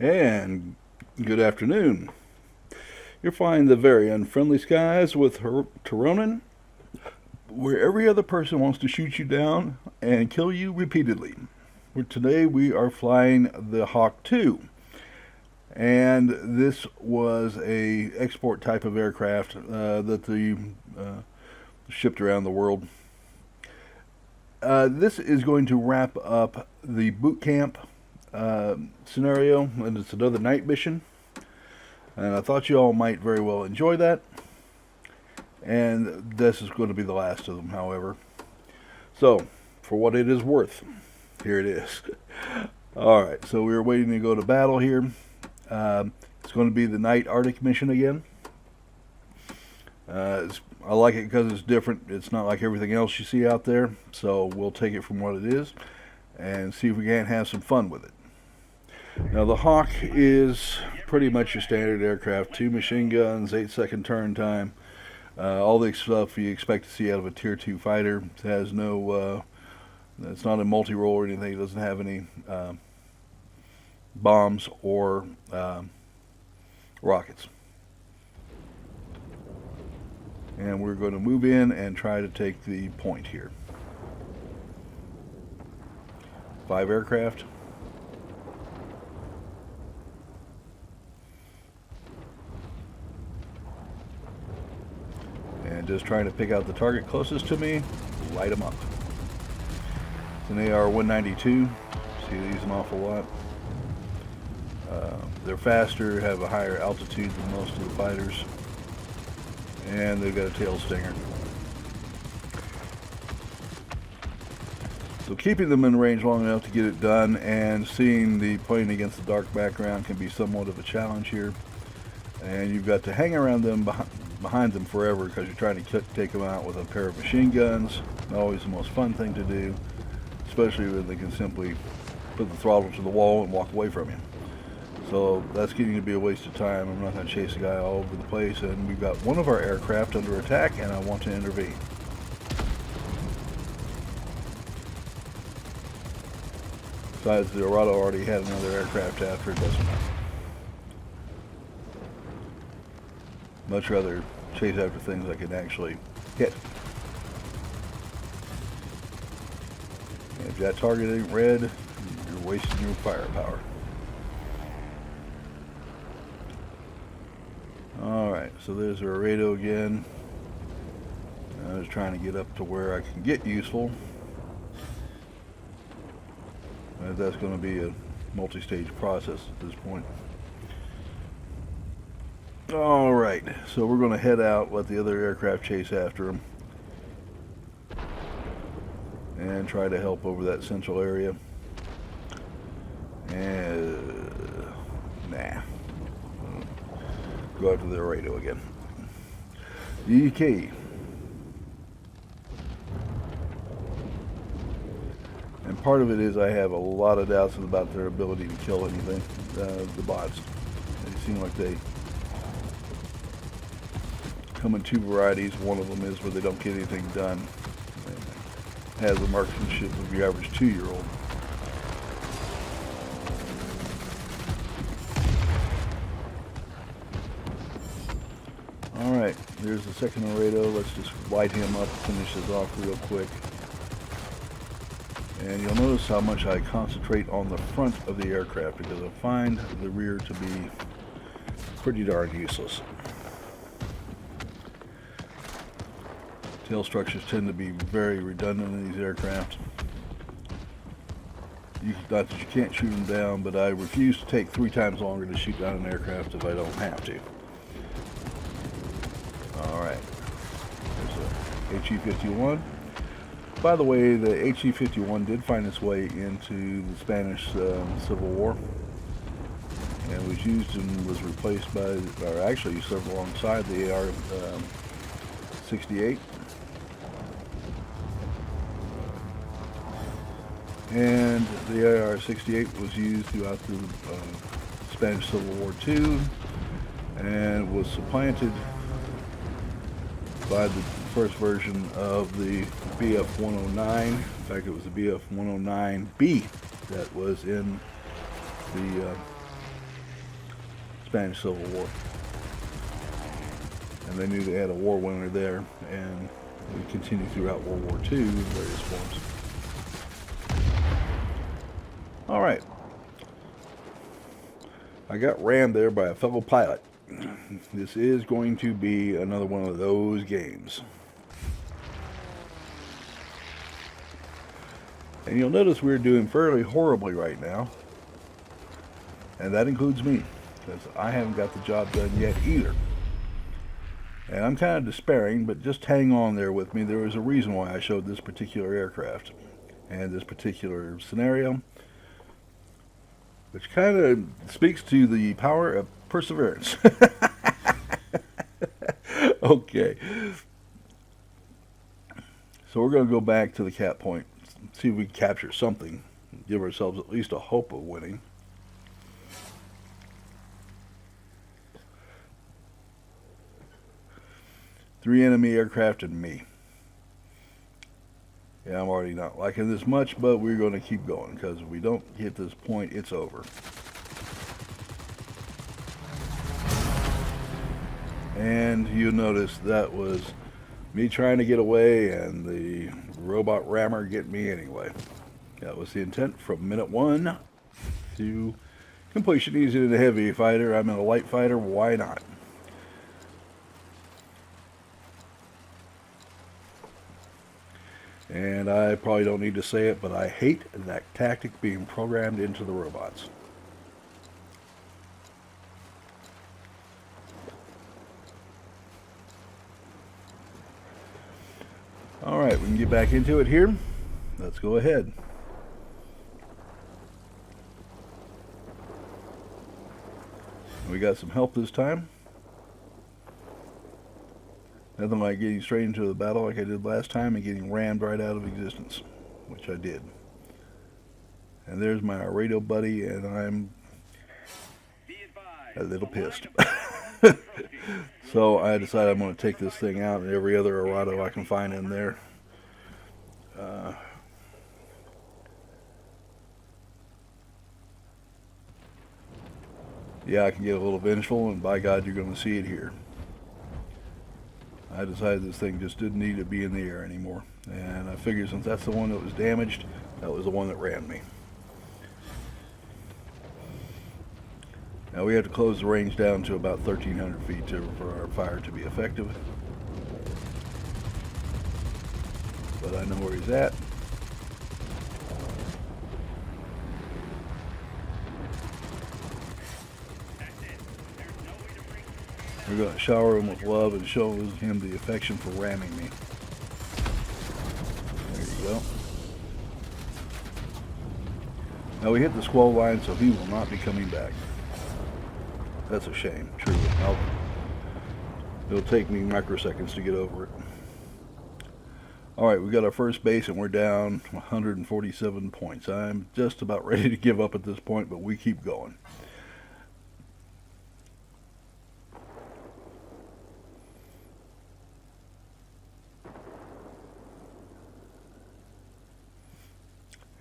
And good afternoon. You're flying the very unfriendly skies with Tironan, where every other person wants to shoot you down and kill you repeatedly. Today we are flying the Hawk 2, and this was a export type of aircraft that they shipped around the world. This is going to wrap up the boot camp scenario, and it's another night mission. And I thought you all might very well enjoy that. And this is going to be the last of them, however. So, for what it is worth, here it is. Alright, so we were waiting to go to battle here. It's going to be the night Arctic mission again. I like it because it's different. It's not like everything else you see out there. So we'll take it from what it is and see if we can't have some fun with it. Now the Hawk is pretty much your standard aircraft. 2 machine guns, 8-second turn time. All the stuff you expect to see out of a Tier 2 fighter. It has no, it's not a multi-role or anything. It doesn't have any bombs or rockets. And we're going to move in and try to take the point here. 5 aircraft. And just trying to pick out the target closest to me, light them up. It's an AR-192. See these an awful lot. They're faster, have a higher altitude than most of the fighters, and they've got a tail stinger. So keeping them in range long enough to get it done and seeing the plane against the dark background can be somewhat of a challenge here. And you've got to hang around them behind them forever because you're trying to take them out with a pair of machine guns. Always the most fun thing to do, especially when they can simply put the throttle to the wall and walk away from you. So that's getting to be a waste of time. I'm not going to chase a guy all over the place, and we've got one of our aircraft under attack, and I want to intervene. Besides, the Dorado already had another aircraft after. It doesn't matter. Much rather chase after things I can actually hit. And if that target ain't red, you're wasting your firepower. Alright, so there's our radio again. I was trying to get up to where I can get useful. That's going to be a multi-stage process at this point. Alright, so we're going to head out, let the other aircraft chase after them, and try to help over that central area. And nah, go after the radio again. EK. And part of it is I have a lot of doubts about their ability to kill anything. The bots, they seem like they come in 2 varieties. One of them is where they don't get anything done. It has the marksmanship of your average 2-year-old. Alright, there's the second Laredo. Let's just light him up, finish this off real quick. And you'll notice how much I concentrate on the front of the aircraft because I find the rear to be pretty darn useless. Tail structures tend to be very redundant in these aircraft. Not that you can't shoot them down, but I refuse to take 3 times longer to shoot down an aircraft if I don't have to. Alright, there's a HE-51. By the way, the HE-51 did find its way into the Spanish Civil War and was used and was replaced by, or actually served alongside the AR-68. And the AR-68 was used throughout the Spanish Civil War too, and was supplanted by the first version of the BF-109. In fact, it was the BF-109B that was in the Spanish Civil War. And they knew they had a war winner there, and we continue throughout World War II in various forms. Alright. I got rammed there by a fellow pilot. This is going to be another one of those games. And you'll notice we're doing fairly horribly right now. And that includes me, because I haven't got the job done yet either. And I'm kind of despairing, but just hang on there with me. There was a reason why I showed this particular aircraft and this particular scenario, which kind of speaks to the power of perseverance. Okay. So we're going to go back to the cap point, see if we can capture something, give ourselves at least a hope of winning. Three enemy aircraft and me. Yeah, I'm already not liking this much, but we're going to keep going, because if we don't hit this point, it's over. And you notice that was me trying to get away and the robot rammer getting me anyway. That was the intent from minute one to completion. He's in a heavy fighter, I'm in a light fighter, why not? And I probably don't need to say it, but I hate that tactic being programmed into the robots. Alright, we can get back into it here. Let's go ahead. We got some help this time. Nothing like getting straight into the battle like I did last time and getting rammed right out of existence, which I did. And there's my radio buddy, and I'm a little pissed. So I decided I'm going to take this thing out and every other Arado I can find in there. Yeah, I can get a little vengeful, and by God, you're going to see it here. I decided this thing just didn't need to be in the air anymore. And I figured since that's the one that was damaged, that was the one that ran me. Now we have to close the range down to about 1,300 feet for our fire to be effective. But I know where he's at. We're going to shower him with love and show him the affection for ramming me. There you go. Now we hit the squall line, so he will not be coming back. That's a shame, truly. It'll take me microseconds to get over it. Alright, we got our first base and we're down 147 points. I'm just about ready to give up at this point, but we keep going.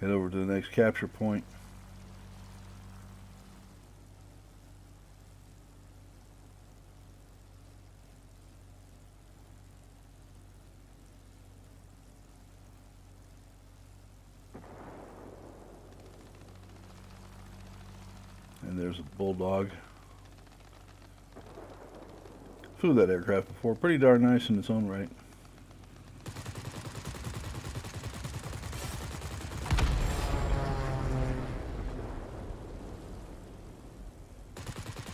Head over to the next capture point. And there's a Bulldog. Flew that aircraft before. Pretty darn nice in its own right.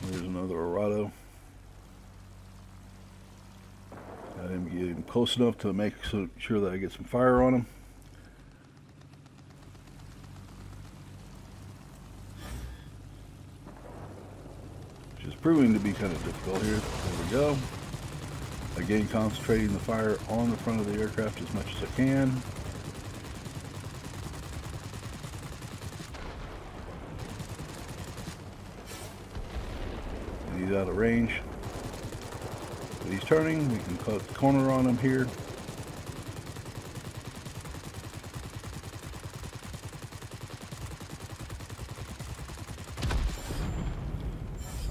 There's another Arado. Got him getting close enough to make sure that I get some fire on him. Which is proving to be kind of difficult here. There we go. Again, concentrating the fire on the front of the aircraft as much as I can. He's out of range. But he's turning. We can cut the corner on him here.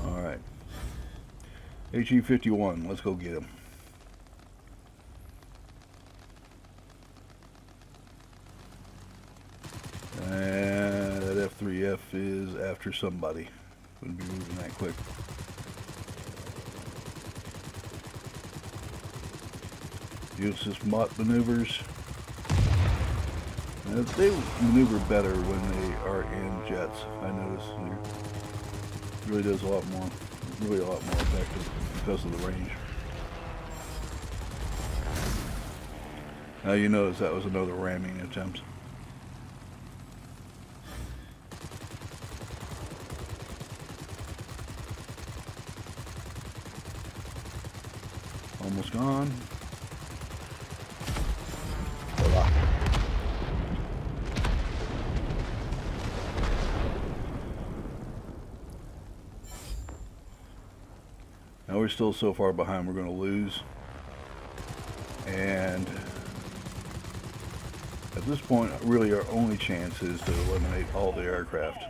Alright. HE-51, let's go get him. And that F-3F is after somebody. Wouldn't be moving that quick. Use this MOT maneuvers. They maneuver better when they are in jets. I notice it really does a lot more effective because of the range. Now you notice that was another ramming attempt. Almost gone. Voila. Now we're still so far behind we're going to lose. And at this point, really our only chance is to eliminate all the aircraft.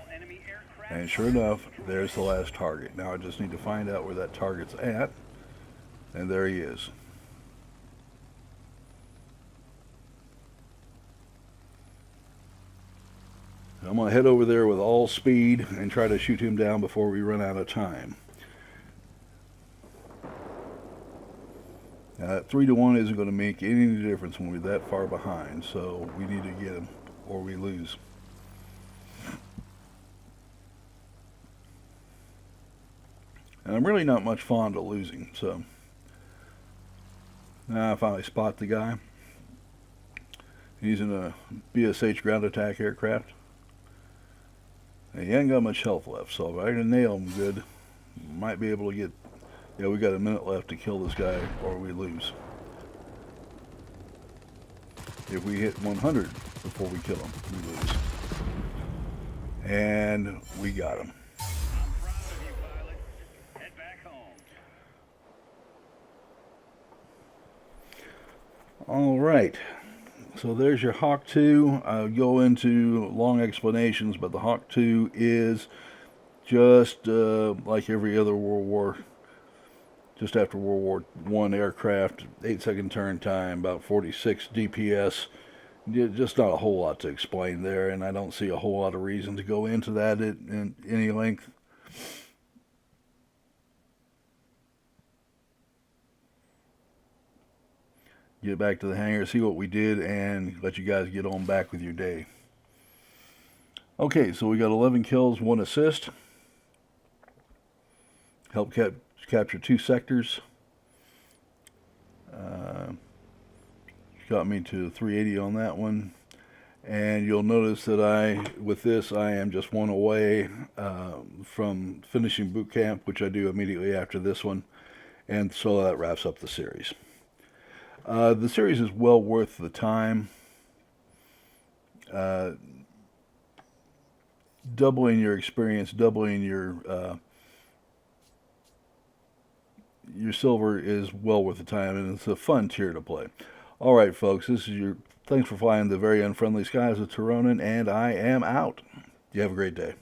And sure enough, there's the last target. Now I just need to find out where that target's at. And there he is. I'm going to head over there with all speed and try to shoot him down before we run out of time. 3-1 isn't going to make any difference when we're that far behind, so we need to get him or we lose. And I'm really not much fond of losing, so now I finally spot the guy. He's in a BSH ground attack aircraft. And he ain't got much health left, so if I can nail him good, might be able to get... Yeah, we got a minute left to kill this guy, or we lose. If we hit 100 before we kill him, we lose. And we got him. I'm proud of you, pilot. Head back home. All right. So there's your Hawk 2. I'll go into long explanations, but the Hawk 2 is just like every other just after World War I aircraft, 8-second turn time, about 46 DPS. Just not a whole lot to explain there, and I don't see a whole lot of reason to go into that in any length. Get back to the hangar, see what we did, and let you guys get on back with your day. Okay, so we got 11 kills, 1 assist. Helped capture 2 sectors. Got me to 380 on that one. And you'll notice that with this, I am just 1 away from finishing boot camp, which I do immediately after this one. And so that wraps up the series. The series is well worth the time. Doubling your experience, doubling your silver is well worth the time, and it's a fun tier to play. All right, folks, thanks for flying the very unfriendly skies of Tironan, and I am out. You have a great day.